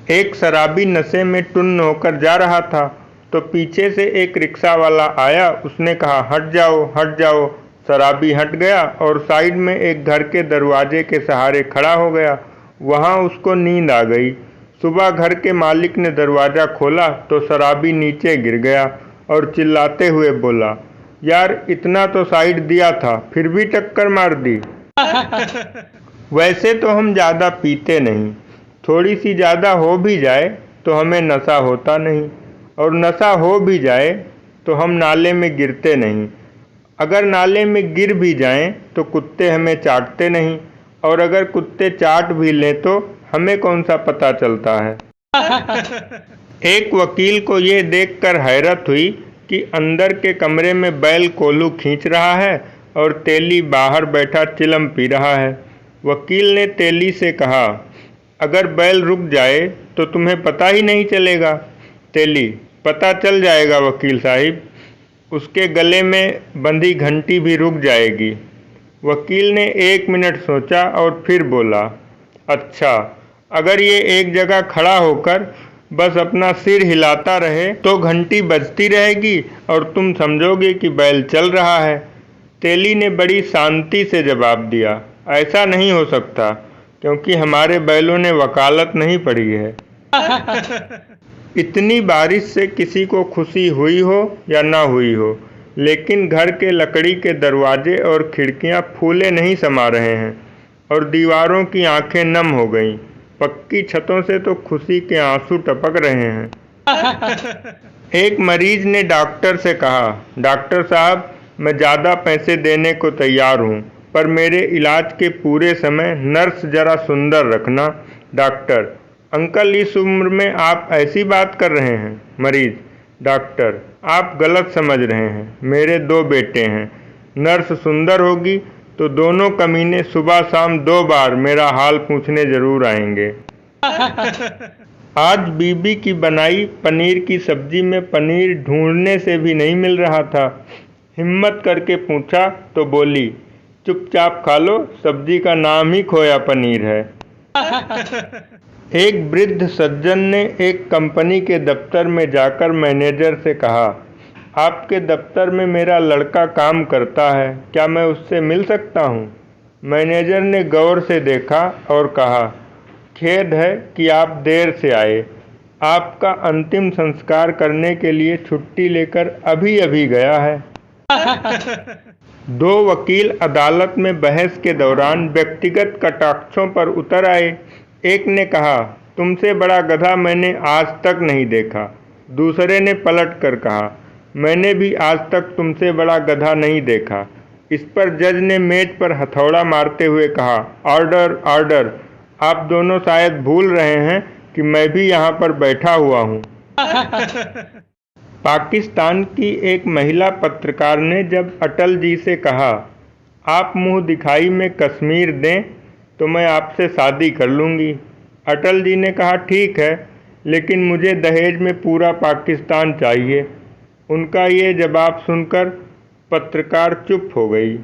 एक शराबी नशे में टुन्न होकर जा रहा था तो पीछे से एक रिक्शा वाला आया। उसने कहा, हट जाओ हट जाओ। शराबी हट गया और साइड में एक घर के दरवाजे के सहारे खड़ा हो गया। वहां उसको नींद आ गई। सुबह घर के मालिक ने दरवाज़ा खोला तो शराबी नीचे गिर गया और चिल्लाते हुए बोला, यार इतना तो साइड दिया था फिर भी टक्कर मार दी। वैसे तो हम ज़्यादा पीते नहीं, थोड़ी सी ज़्यादा हो भी जाए तो हमें नशा होता नहीं, और नशा हो भी जाए तो हम नाले में गिरते नहीं। अगर नाले में गिर भी जाएं तो कुत्ते हमें चाटते नहीं, और अगर कुत्ते चाट भी लें तो हमें कौन सा पता चलता है। एक वकील को यह देखकर हैरत हुई कि अंदर के कमरे में बैल कोल्हू खींच रहा है और तेली बाहर बैठा चिलम पी रहा है। वकील ने तेली से कहा, अगर बैल रुक जाए तो तुम्हें पता ही नहीं चलेगा। तेली, पता चल जाएगा वकील साहिब, उसके गले में बंधी घंटी भी रुक जाएगी। वकील ने 1 मिनट सोचा और फिर बोला, अच्छा, अगर ये एक जगह खड़ा होकर बस अपना सिर हिलाता रहे तो घंटी बजती रहेगी और तुम समझोगे कि बैल चल रहा है। तेली ने बड़ी शांति से जवाब दिया, ऐसा नहीं हो सकता, क्योंकि हमारे बैलों ने वकालत नहीं पढ़ी है। इतनी बारिश से किसी को खुशी हुई हो या ना हुई हो, लेकिन घर के लकड़ी के दरवाजे और खिड़कियां फूले नहीं समा रहे हैं और दीवारों की आंखें नम हो गईं। पक्की छतों से तो खुशी के आंसू टपक रहे हैं। एक मरीज ने डॉक्टर से कहा, डॉक्टर साहब, मैं ज़्यादा पैसे देने को तैयार हूँ, पर मेरे इलाज के पूरे समय नर्स ज़रा सुंदर रखना। डॉक्टर, अंकल, इस उम्र में आप ऐसी बात कर रहे हैं। मरीज, डॉक्टर, आप गलत समझ रहे हैं, मेरे 2 बेटे हैं, नर्स सुंदर होगी तो दोनों कमीने सुबह शाम 2 बार मेरा हाल पूछने जरूर आएंगे। आज बीबी की बनाई पनीर की सब्जी में पनीर ढूंढने से भी नहीं मिल रहा था। हिम्मत करके पूछा तो बोली, चुपचाप खा लो, सब्जी का नाम ही खोया पनीर है। एक वृद्ध सज्जन ने एक कंपनी के दफ्तर में जाकर मैनेजर से कहा, आपके दफ्तर में मेरा लड़का काम करता है, क्या मैं उससे मिल सकता हूँ? मैनेजर ने गौर से देखा और कहा, खेद है कि आप देर से आए, आपका अंतिम संस्कार करने के लिए छुट्टी लेकर अभी अभी गया है। 2 वकील अदालत में बहस के दौरान व्यक्तिगत कटाक्षों पर उतर आए। एक ने कहा, तुमसे बड़ा गधा मैंने आज तक नहीं देखा। दूसरे ने पलट कर कहा, मैंने भी आज तक तुमसे बड़ा गधा नहीं देखा। इस पर जज ने मेज पर हथौड़ा मारते हुए कहा, ऑर्डर ऑर्डर। आप दोनों शायद भूल रहे हैं कि मैं भी यहाँ पर बैठा हुआ हूँ। पाकिस्तान की एक महिला पत्रकार ने जब अटल जी से कहा, आप मुंह दिखाई में कश्मीर दें तो मैं आपसे शादी कर लूँगी। अटल जी ने कहा, ठीक है, लेकिन मुझे दहेज में पूरा पाकिस्तान चाहिए। उनका ये जवाब सुनकर पत्रकार चुप हो गई।